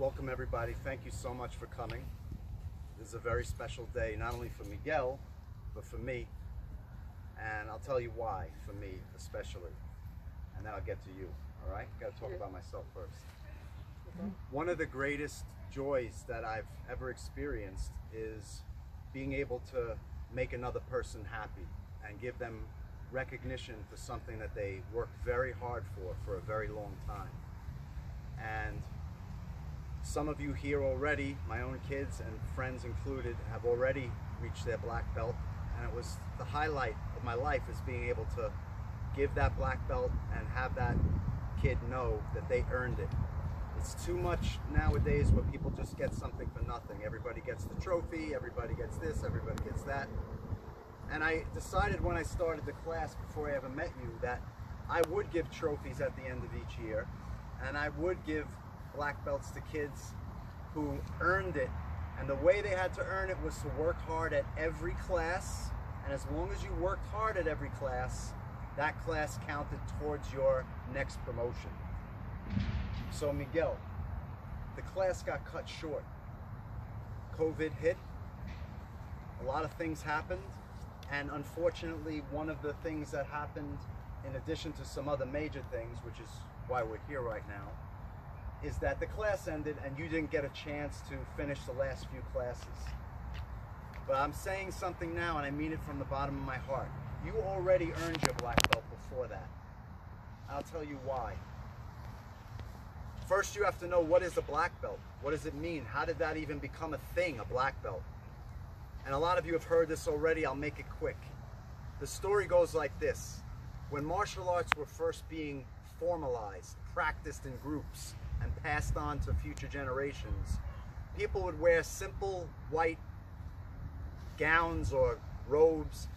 Welcome everybody. Thank you so much for coming. This is a very special day, not only for Miguel, but for me. And I'll tell you why, for me especially. And then I'll get to you, all right? Gotta talk about myself first. One of the greatest joys that I've ever experienced is being able to make another person happy and give them recognition for something that they worked very hard for a very long time. And some of you here already, my own kids and friends included, have already reached their black belt, and it was the highlight of my life is being able to give that black belt and have that kid know that they earned it. It's too much nowadays where people just get something for nothing. Everybody gets the trophy, everybody gets this, everybody gets that. And I decided when I started the class, before I ever met you, that I would give trophies at the end of each year, and I would give black belts to kids who earned it. And the way they had to earn it was to work hard at every class, and as long as you worked hard at every class, that class counted towards your next promotion. So Miguel, the class got cut short. COVID hit, a lot of things happened, and unfortunately one of the things that happened, in addition to some other major things, which is why we're here right now, is that the class ended and you didn't get a chance to finish the last few classes. But I'm saying something now, and I mean it from the bottom of my heart. You already earned your black belt before that. I'll tell you why. First, you have to know, what is a black belt? What does it mean? How did that even become a thing, a black belt? And a lot of you have heard this already. I'll make it quick. The story goes like this. When martial arts were first being formalized, practiced in groups, and passed on to future generations, people would wear simple white gowns or robes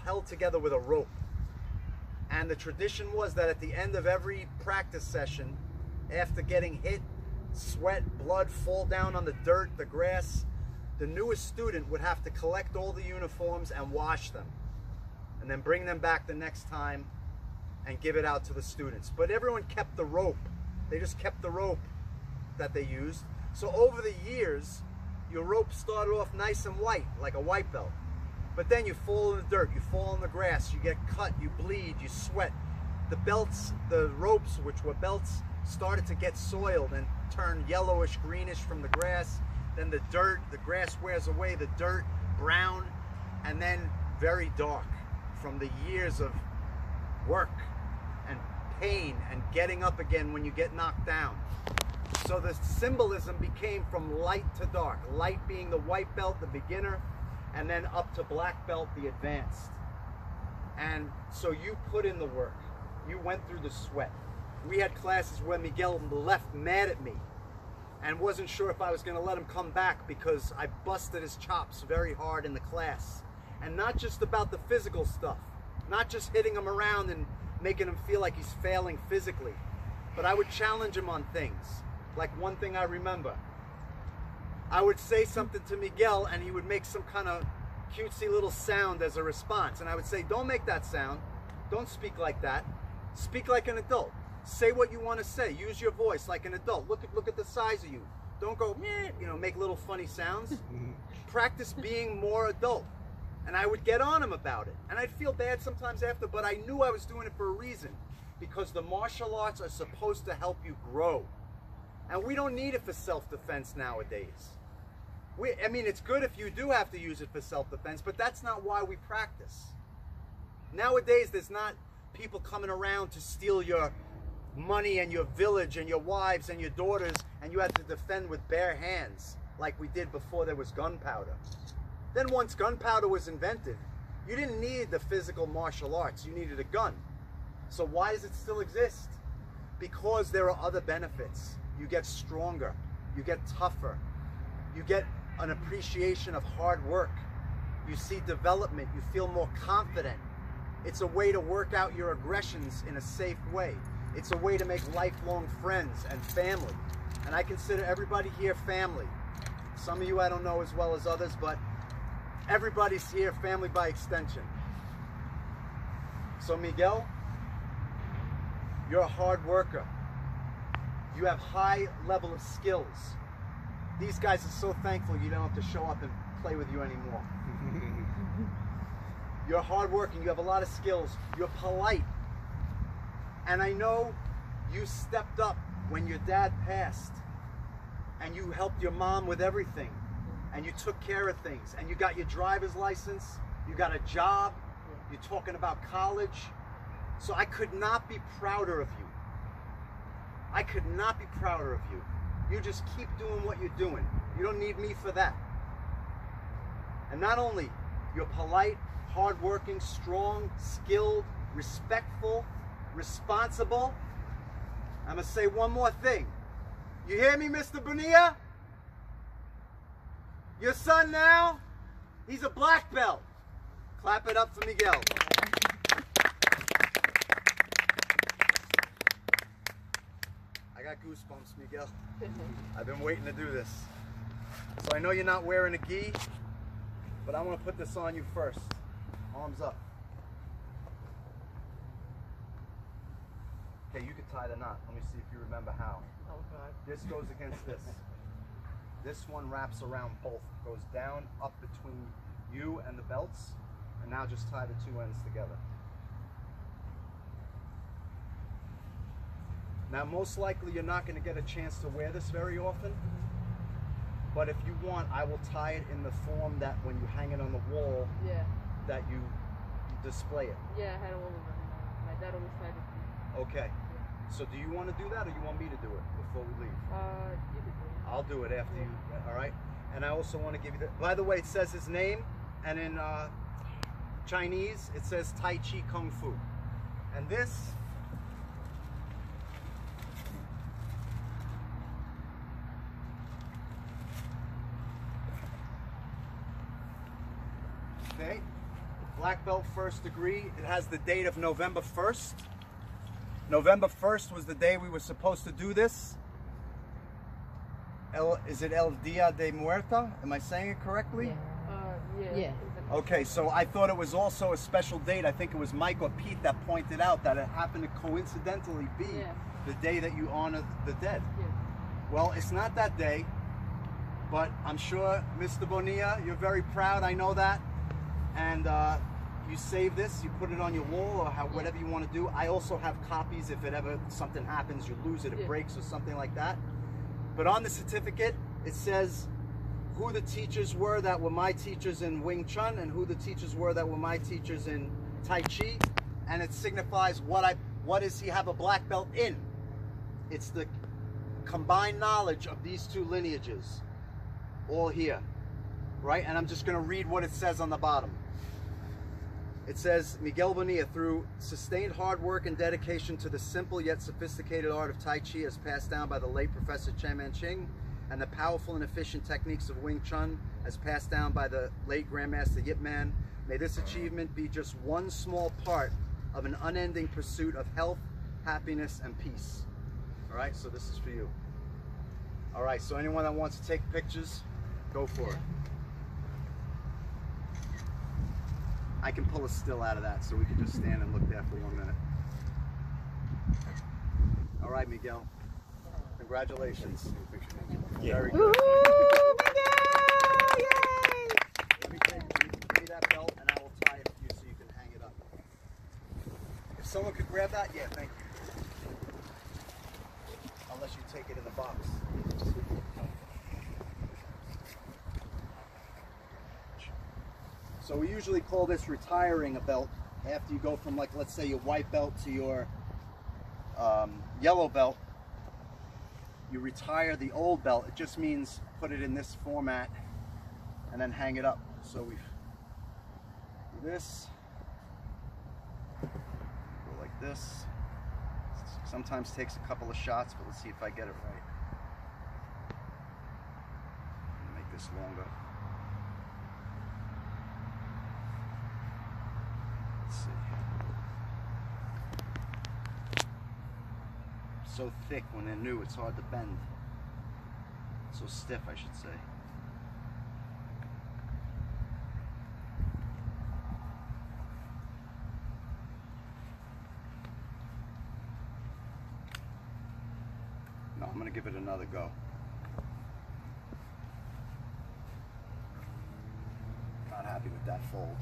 held together with a rope. And the tradition was that at the end of every practice session, after getting hit, sweat, blood fall down on the dirt, the grass, the newest student would have to collect all the uniforms and wash them, and then bring them back the next time and give it out to the students. But everyone kept the rope. They just kept the rope that they used. So over the years, your rope started off nice and white, like a white belt. But then you fall in the dirt, you fall in the grass, you get cut, you bleed, you sweat. The belts, the ropes, which were belts, started to get soiled and turn yellowish, greenish from the grass. Then the dirt, the grass wears away, the dirt, brown, and then very dark from the years of work and pain and getting up again when you get knocked down. So the symbolism became from light to dark, light being the white belt, the beginner, and then up to black belt, the advanced. And so you put in the work, you went through the sweat. We had classes where Miguel left mad at me and wasn't sure if I was going to let him come back because I busted his chops very hard in the class. And not just about the physical stuff, not just hitting him around and making him feel like he's failing physically, but I would challenge him on things. Like one thing I remember, I would say something to Miguel and he would make some kind of cutesy little sound as a response. And I would say, don't make that sound. Don't speak like that. Speak like an adult. Say what you want to say. Use your voice like an adult. Look at the size of you. Don't go, meh, you know, make little funny sounds. Practice being more adult. And I would get on him about it. And I'd feel bad sometimes after, but I knew I was doing it for a reason. Because the martial arts are supposed to help you grow. And we don't need it for self-defense nowadays. I mean, it's good if you do have to use it for self-defense, but that's not why we practice. Nowadays, there's not people coming around to steal your money and your village and your wives and your daughters, and you have to defend with bare hands like we did before there was gunpowder. Then once gunpowder was invented, you didn't need the physical martial arts, you needed a gun. So why does it still exist? Because there are other benefits. You get stronger, you get tougher, you get an appreciation of hard work, you see development, you feel more confident. It's a way to work out your aggressions in a safe way. It's a way to make lifelong friends and family. And I consider everybody here family. Some of you I don't know as well as others, but everybody's here family by extension. So Miguel, you're a hard worker. You have high level of skills. These guys are so thankful you don't have to show up and play with you anymore. You're hardworking, you have a lot of skills, you're polite. And I know you stepped up when your dad passed and you helped your mom with everything and you took care of things and you got your driver's license, you got a job, you're talking about college. So I could not be prouder of you. I could not be prouder of you. You just keep doing what you're doing. You don't need me for that. And not only you're polite, hardworking, strong, skilled, respectful, responsible. I'm gonna say one more thing. You hear me, Mr. Bonilla? Your son now, he's a black belt. Clap it up for Miguel. I got goosebumps, Miguel. I've been waiting to do this. So I know you're not wearing a gi, but I want to put this on you first. Arms up. Okay, you can tie the knot. Let me see if you remember how. Oh God. This goes against this. This one wraps around both. Goes down, up between you and the belts. And now just tie the two ends together. Now most likely you're not going to get a chance to wear this very often. But if you want, I will tie it in the form that when you hang it on the wall, that you display it. Yeah, I had a woman. My dad always tied it to me. Okay. So do you want to do that or you want me to do it before we leave? You can do it. I'll do it after you, all right? And I also want to give you the, by the way, it says his name, and in Chinese, it says Tai Chi Kung Fu. And this, okay, black belt first degree. It has the date of November 1st. November 1st was the day we were supposed to do this. Is it El Dia de Muerta? Am I saying it correctly? Yeah. Okay, so I thought it was also a special date. I think it was Mike or Pete that pointed out that it happened to coincidentally be the day that you honor the dead. Yeah. Well, it's not that day, but I'm sure, Mr. Bonilla, you're very proud, I know that. And you save this, you put it on your wall or whatever you want to do. I also have copies if it ever something happens, you lose it, it breaks or something like that. But on the certificate, it says who the teachers were that were my teachers in Wing Chun and who the teachers were that were my teachers in Tai Chi. And it signifies what does he have a black belt in. It's the combined knowledge of these two lineages, all here, right? And I'm just gonna read what it says on the bottom. It says, Miguel Bonilla, through sustained hard work and dedication to the simple yet sophisticated art of Tai Chi as passed down by the late Professor Chen Manching, and the powerful and efficient techniques of Wing Chun as passed down by the late Grandmaster Yip Man, may this achievement be just one small part of an unending pursuit of health, happiness, and peace. All right, so this is for you. All right, so anyone that wants to take pictures, go for it. I can pull a still out of that, so we can just stand and look there for 1 minute. All right, Miguel. Congratulations. Very good. Let me give me that belt, and I will tie it for you so you can hang it up. If someone could grab that, yeah, thank you. Unless you take it in the box. So we usually call this retiring a belt after you go from, like, let's say your white belt to your yellow belt. You retire the old belt. It just means put it in this format and then hang it up. So we do this, go like this. Sometimes takes a couple of shots, but let's see if I get it right. Make this longer. Let's see. So thick when they're new, it's hard to bend. So stiff, I should say. No, I'm gonna give it another go. Not happy with that fold.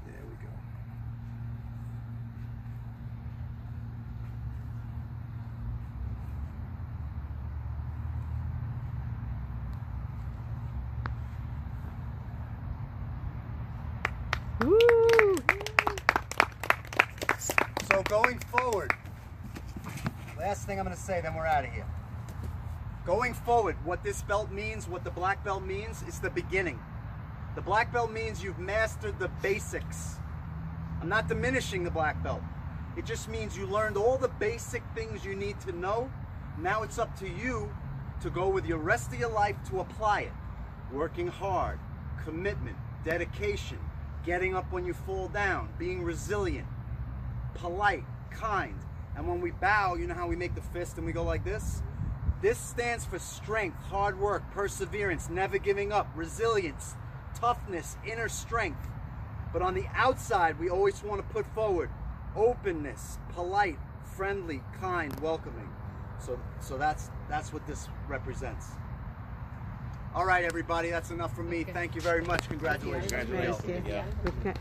There we go. Woo! So going forward, last thing I'm going to say, then we're out of here. Going forward, what this belt means, what the black belt means, is the beginning. The black belt means you've mastered the basics. I'm not diminishing the black belt. It just means you learned all the basic things you need to know. Now it's up to you to go with your rest of your life to apply it. Working hard, commitment, dedication, getting up when you fall down, being resilient, polite, kind. And when we bow, you know how we make the fist and we go like this? This stands for strength, hard work, perseverance, never giving up, resilience, toughness, inner strength. But on the outside, we always want to put forward openness, polite, friendly, kind, welcoming. So that's what this represents. All right, everybody, that's enough from me. Okay. Thank you very much. Congratulations. Thank you. Yeah. Okay.